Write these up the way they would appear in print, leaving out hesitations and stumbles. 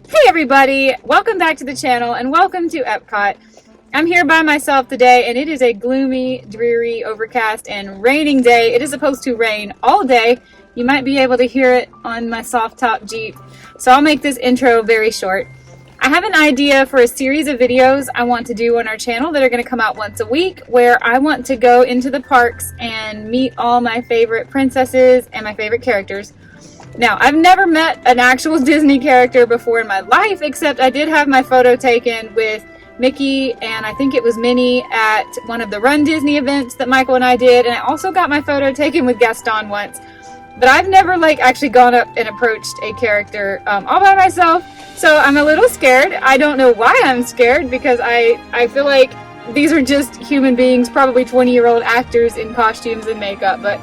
Hey everybody, welcome back to the channel and welcome to Epcot. I'm here by myself today and it is a gloomy, dreary, overcast, and raining day. It is supposed to rain all day. You might be able to hear it on my soft top Jeep. So I'll make this intro very short. I have an idea for a series of videos I want to do on our channel that are going to come out once a week, where I want to go into the parks and meet all my favorite princesses and my favorite characters. Now, I've never met an actual Disney character before in my life, except I did have my photo taken with Mickey and I think it was Minnie at one of the Run Disney events that Michael and I did, and I also got my photo taken with Gaston once. But I've never actually gone up and approached a character all by myself, so I'm a little scared. I don't know why I'm scared, because I feel like these are just human beings, probably 20-year-old actors in costumes and makeup, but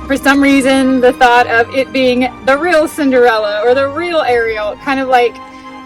for some reason, the thought of it being the real Cinderella or the real Ariel kind of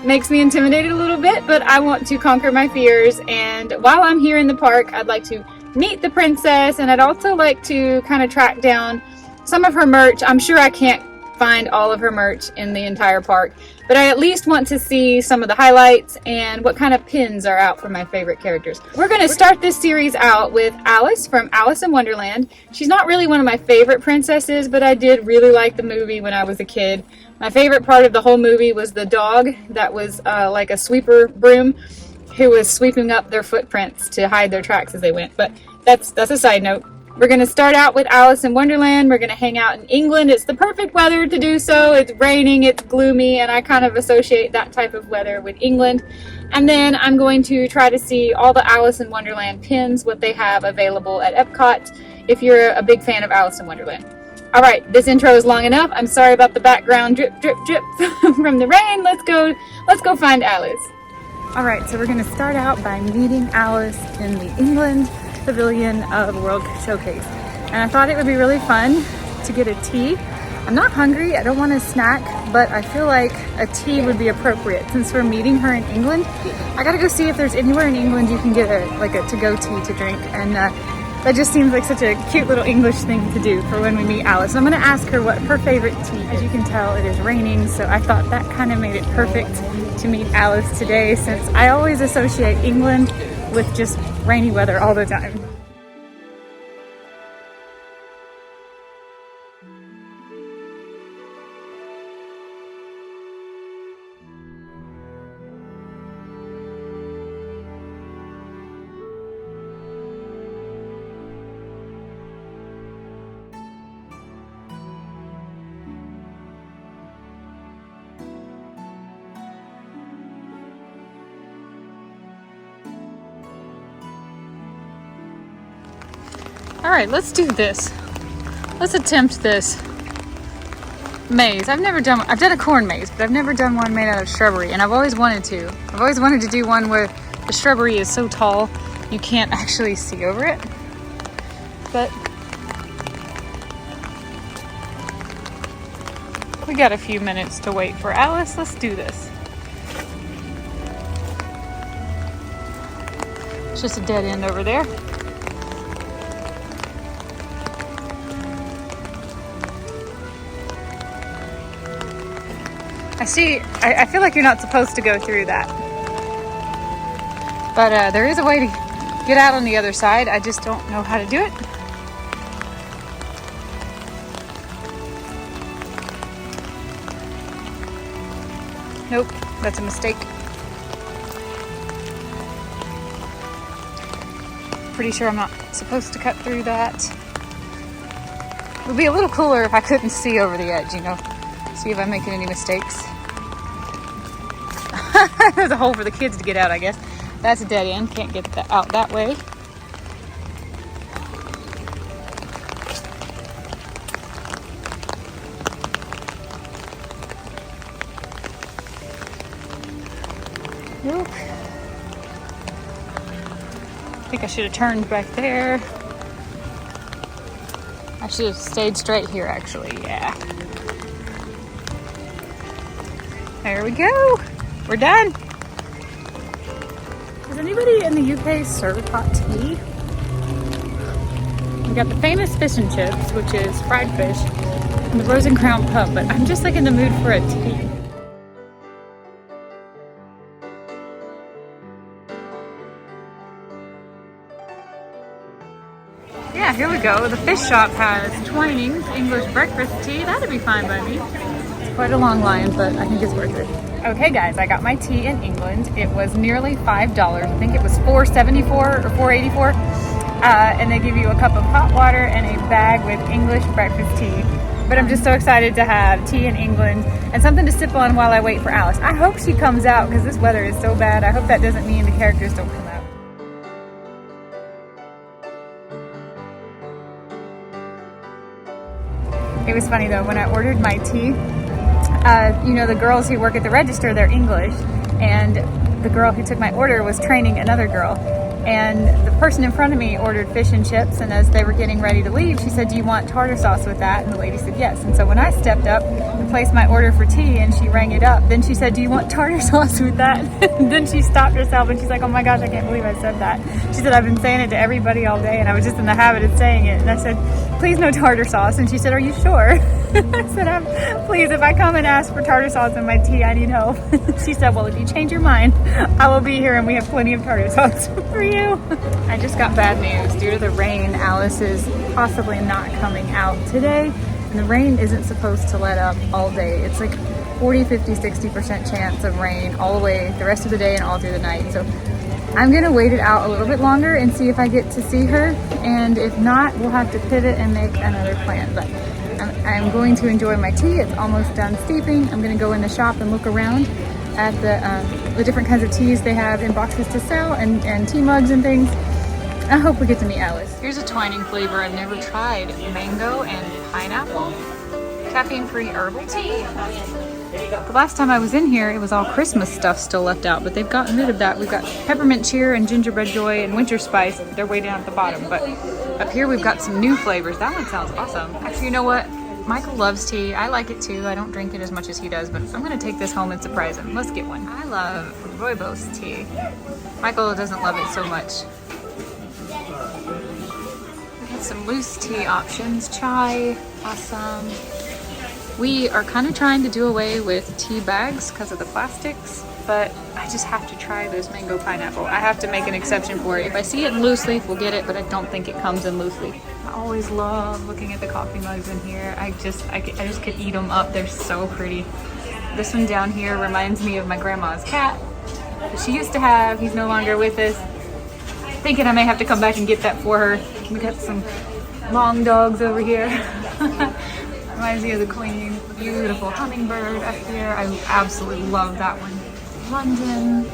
makes me intimidated a little bit, but I want to conquer my fears. And while I'm here in the park, I'd like to meet the princess, and I'd also like to kind of track down some of her merch. I'm sure I can't find all of her merch in the entire park, but I at least want to see some of the highlights and what kind of pins are out for my favorite characters. We're going to start this series out with Alice from Alice in Wonderland. She's not really one of my favorite princesses, but I did really like the movie when I was a kid. My favorite part of the whole movie was the dog that was like a sweeper broom, who was sweeping up their footprints to hide their tracks as they went. But that's a side note. We're going to start out with Alice in Wonderland. We're going to hang out in England. It's the perfect weather to do so. It's raining, it's gloomy, and I kind of associate that type of weather with England. And then I'm going to try to see all the Alice in Wonderland pins, what they have available at Epcot, if you're a big fan of Alice in Wonderland. All right, this intro is long enough. I'm sorry about the background drip, drip, drip from the rain. Let's go find Alice. All right, so we're going to start out by meeting Alice in the England Pavilion of World Showcase, and I thought it would be really fun to get a tea. I'm not hungry, I don't want a snack, but I feel like a tea would be appropriate since we're meeting her in England. I gotta go see if there's anywhere in England you can get a to-go tea to drink, and that just seems like such a cute little English thing to do for when we meet Alice. So I'm gonna ask her what her favorite tea is. As you can tell, it is raining, so I thought that kind of made it perfect to meet Alice today, since I always associate England with just rainy weather all the time. All right, let's do this. Let's attempt this maze. I've done a corn maze, but I've never done one made out of shrubbery, and I've always wanted to. I've always wanted to do one where the shrubbery is so tall you can't actually see over it. But we got a few minutes to wait for Alice. Let's do this. It's just a dead end over there. I feel like you're not supposed to go through that. But there is a way to get out on the other side. I just don't know how to do it. Nope, that's a mistake. Pretty sure I'm not supposed to cut through that. It would be a little cooler if I couldn't see over the edge, you know. See if I'm making any mistakes. There's a hole for the kids to get out, I guess. That's a dead end. Can't get out that way. Nope. I think I should have turned back there. I should have stayed straight here, actually. Yeah. There we go. We're done. Does anybody in the UK serve hot tea? We got the famous fish and chips, which is fried fish, and the Rose and Crown pub, but I'm just like in the mood for a tea. Yeah, here we go. The fish shop has Twinings English breakfast tea. That'd be fine by me. It's quite a long line, but I think it's worth it. Okay guys, I got my tea in England. It was nearly $5. I think it was $4.74 or $4.84. And they give you a cup of hot water and a bag with English breakfast tea. But I'm just so excited to have tea in England and something to sip on while I wait for Alice. I hope she comes out because this weather is so bad. I hope that doesn't mean the characters don't come out. It was funny though, when I ordered my tea, you know, the girls who work at the register, they're English, and the girl who took my order was training another girl. And the person in front of me ordered fish and chips, and as they were getting ready to leave, she said, "Do you want tartar sauce with that?" And the lady said yes. And so when I stepped up and placed my order for tea and she rang it up, then she said, "Do you want tartar sauce with that?" And then she stopped herself and she's like, "Oh my gosh, I can't believe I said that." She said, "I've been saying it to everybody all day and I was just in the habit of saying it." And I said, "Please no tartar sauce." And she said, "Are you sure?" I said, "Please, if I come and ask for tartar sauce in my tea, I need help." She said, "Well, if you change your mind, I will be here and we have plenty of tartar sauce for you." I just got bad news. Due to the rain, Alice is possibly not coming out today. And the rain isn't supposed to let up all day. It's like 40, 50, 60% chance of rain all the way the rest of the day and all through the night. So I'm gonna wait it out a little bit longer and see if I get to see her. And if not, we'll have to pivot and make another plan. But I'm going to enjoy my tea. It's almost done steeping. I'm gonna go in the shop and look around at the different kinds of teas they have in boxes to sell and tea mugs and things. I hope we get to meet Alice. Here's a Twining flavor I've never tried. Mango and pineapple. Caffeine-free herbal tea. The last time I was in here, it was all Christmas stuff still left out, but they've gotten rid of that. We've got peppermint cheer and gingerbread joy and winter spice. They're way down at the bottom, but up here we've got some new flavors. That one sounds awesome. Actually, you know what? Michael loves tea. I like it too. I don't drink it as much as he does, but I'm gonna take this home and surprise him. Let's get one. I love rooibos tea. Michael doesn't love it so much. We have some loose tea options. Chai, awesome. We are kind of trying to do away with tea bags because of the plastics, but I just have to try this mango pineapple. I have to make an exception for it. If I see it in loose leaf, we'll get it, but I don't think it comes in loose leaf. I always love looking at the coffee mugs in here. I just could eat them up. They're so pretty. This one down here reminds me of my grandma's cat that she used to have. He's no longer with us. Thinking I may have to come back and get that for her. We got some long dogs over here. Reminds me of the queen. Beautiful hummingbird up here. I absolutely love that one. London,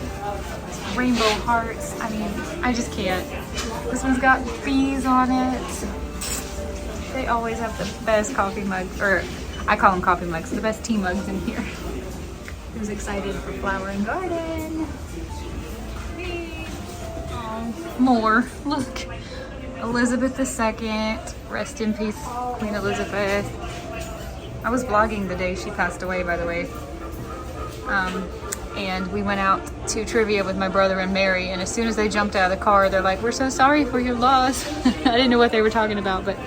rainbow hearts. I mean, I just can't. This one's got bees on it. They always have the best coffee mugs, or I call them coffee mugs, the best tea mugs in here. Who's excited for Flower and Garden? Me. Oh, more. Look. Elizabeth II. Rest in peace, Queen Elizabeth. I was vlogging the day she passed away, by the way. And we went out to trivia with my brother and Mary, and as soon as they jumped out of the car, they're like, "We're so sorry for your loss." I didn't know what they were talking about, but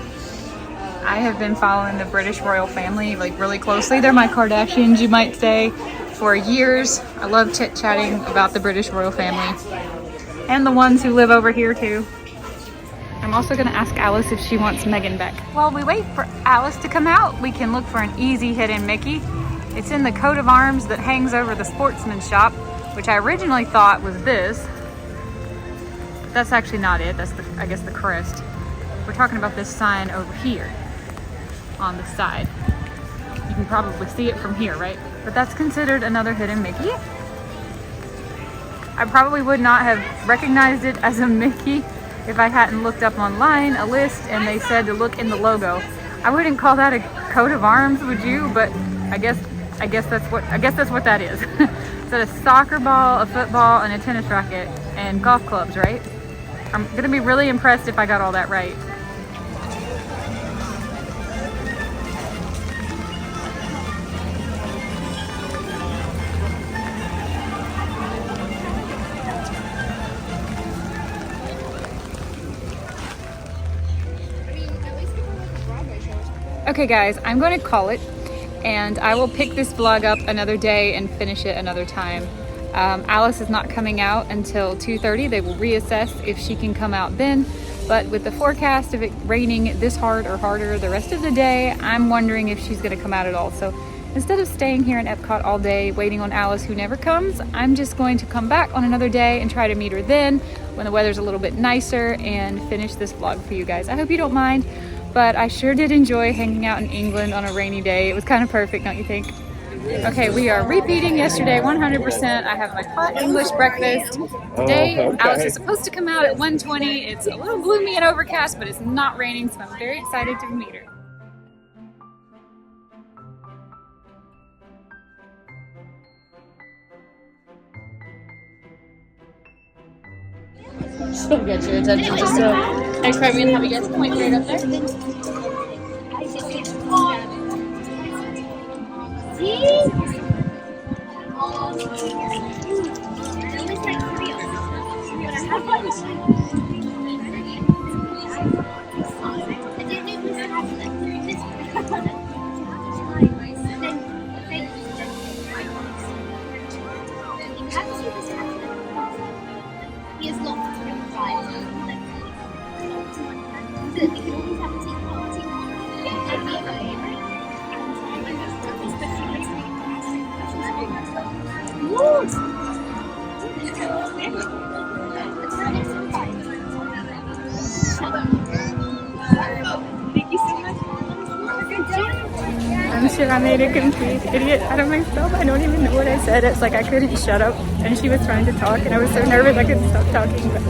I have been following the British royal family like really closely. They're my Kardashians, you might say, for years. I love chit-chatting about the British royal family and the ones who live over here too. I'm also gonna ask Alice if she wants Megan back. While we wait for Alice to come out, we can look for an easy hidden Mickey. It's in the coat of arms that hangs over the sportsman shop, which I originally thought was this. That's actually not it. That's I guess the crest. We're talking about this sign over here on the side. You can probably see it from here, right? But that's considered another hidden Mickey. I probably would not have recognized it as a Mickey if I hadn't looked up online a list and they said to look in the logo. I wouldn't call that a coat of arms, would you? But I guess that's what that is. Is that a soccer ball, a football, and a tennis racket, and golf clubs, right? I'm gonna be really impressed if I got all that right. Okay guys, I'm going to call it, and I will pick this vlog up another day and finish it another time. Alice is not coming out until 2:30. They will reassess if she can come out then. But with the forecast of it raining this hard or harder the rest of the day, I'm wondering if she's going to come out at all. So instead of staying here in Epcot all day waiting on Alice who never comes, I'm just going to come back on another day and try to meet her then when the weather's a little bit nicer and finish this vlog for you guys. I hope you don't mind, but I sure did enjoy hanging out in England on a rainy day. It was kind of perfect, don't you think? Okay, we are repeating yesterday 100%. I have my hot English breakfast. Today, Alice is supposed to come out at 1:20. It's a little gloomy and overcast, but it's not raining, so I'm very excited to meet her. Still get your attention. Just next time we're gonna have a guest point right up there. I'm sure I made a complete idiot out of myself. I don't even know what I said. It's like I couldn't shut up, and she was trying to talk, and I was so nervous I couldn't stop talking. But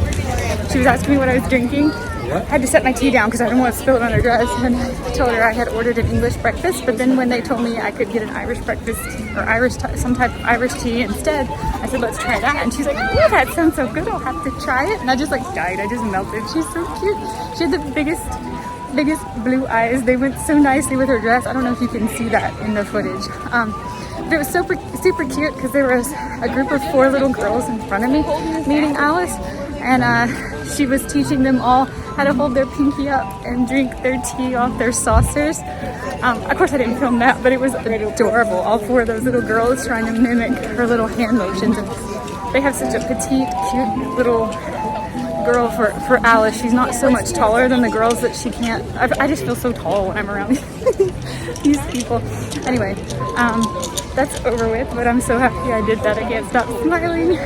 she was asking me what I was drinking. I had to set my tea down because I didn't want to spill it on her dress, and I told her I had ordered an English breakfast, but then when they told me I could get an Irish breakfast or some type of Irish tea instead, I said, let's try that. And she's like, oh, that sounds so good, I'll have to try it. And I just like died. I just melted. She's so cute. She had the biggest blue eyes. They went so nicely with her dress. I don't know if you can see that in the footage. But it was super cute because there was a group of 4 little girls in front of me meeting Alice, and she was teaching them all how to hold their pinky up and drink their tea off their saucers. Of course I didn't film that, but it was adorable. All 4 of those little girls trying to mimic her little hand motions, and they have such a petite, cute little girl for Alice. She's not so much taller than the girls that she can't. I just feel so tall when I'm around these people. Anyway, that's over with, but I'm so happy I did that. I can't stop smiling.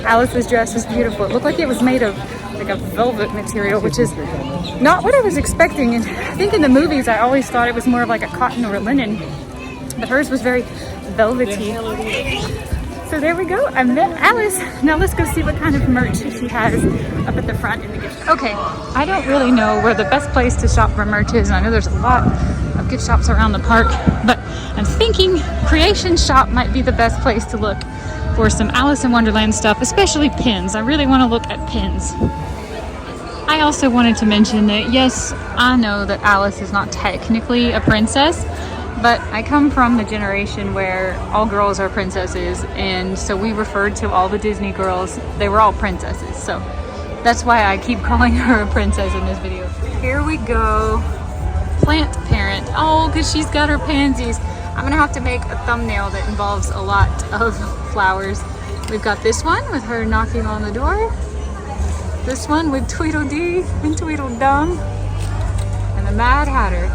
Alice's dress was beautiful. It looked like it was made of like a velvet material, which is not what I was expecting. And I think in the movies I always thought it was more of like a cotton or a linen, but hers was very velvety. So there we go, I met Alice. Now let's go see what kind of merch she has up at the front in the gift shop. Okay, I don't really know where the best place to shop for merch is, and I know there's a lot of gift shops around the park, but I'm thinking Creation Shop might be the best place to look for some Alice in Wonderland stuff, especially pins. I really want to look at pins. I also wanted to mention that yes, I know that Alice is not technically a princess, but I come from the generation where all girls are princesses, and so we referred to all the Disney girls, they were all princesses. So that's why I keep calling her a princess in this video. Here we go. Plant parent. Oh, because she's got her pansies. I'm gonna have to make a thumbnail that involves a lot of flowers. We've got this one with her knocking on the door. This one with Tweedledee and Tweedledum. And the Mad Hatter.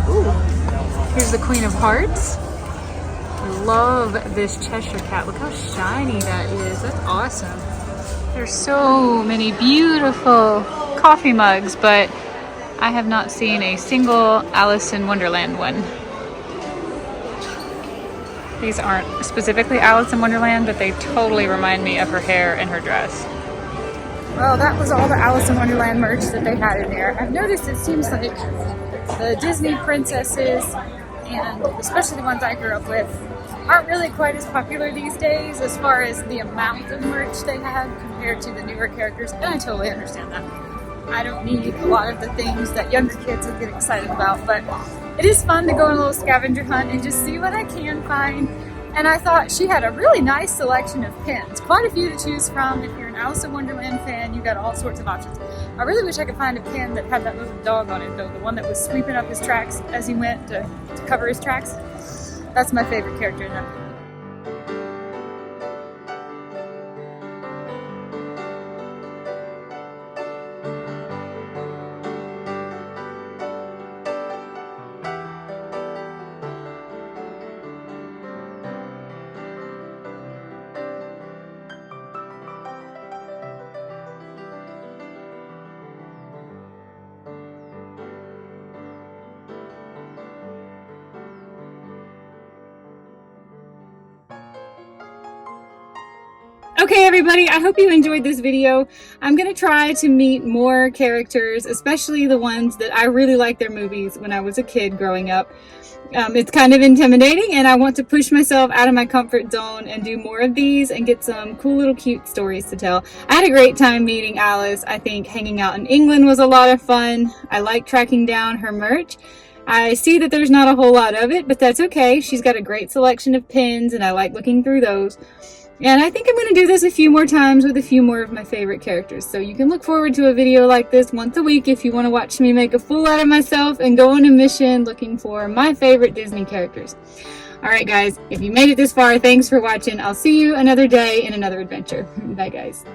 Ooh. Here's the Queen of Hearts. I love this Cheshire Cat. Look how shiny that is. That's awesome. There's so many beautiful coffee mugs, but I have not seen a single Alice in Wonderland one. These aren't specifically Alice in Wonderland, but they totally remind me of her hair and her dress. Well, that was all the Alice in Wonderland merch that they had in there. I've noticed it seems like the Disney princesses, and especially the ones I grew up with, aren't really quite as popular these days as far as the amount of merch they have compared to the newer characters, and I totally understand that. I don't need a lot of the things that younger kids would get excited about, but it is fun to go on a little scavenger hunt and just see what I can find. And I thought she had a really nice selection of pins, quite a few to choose from. If you're an Alice in Wonderland fan, you got all sorts of options. I really wish I could find a pin that had that little dog on it though, the one that was sweeping up his tracks as he went to cover his tracks. That's my favorite character in that. Okay, everybody, I hope you enjoyed this video. I'm going to try to meet more characters, especially the ones that I really liked their movies when I was a kid growing up. It's kind of intimidating, and I want to push myself out of my comfort zone and do more of these and get some cool little cute stories to tell. I had a great time meeting Alice. I think hanging out in England was a lot of fun. I like tracking down her merch. I see that there's not a whole lot of it, but that's okay. She's got a great selection of pins, and I like looking through those. And I think I'm going to do this a few more times with a few more of my favorite characters. So you can look forward to a video like this once a week if you want to watch me make a fool out of myself and go on a mission looking for my favorite Disney characters. Alright guys, if you made it this far, thanks for watching. I'll see you another day in another adventure. Bye guys.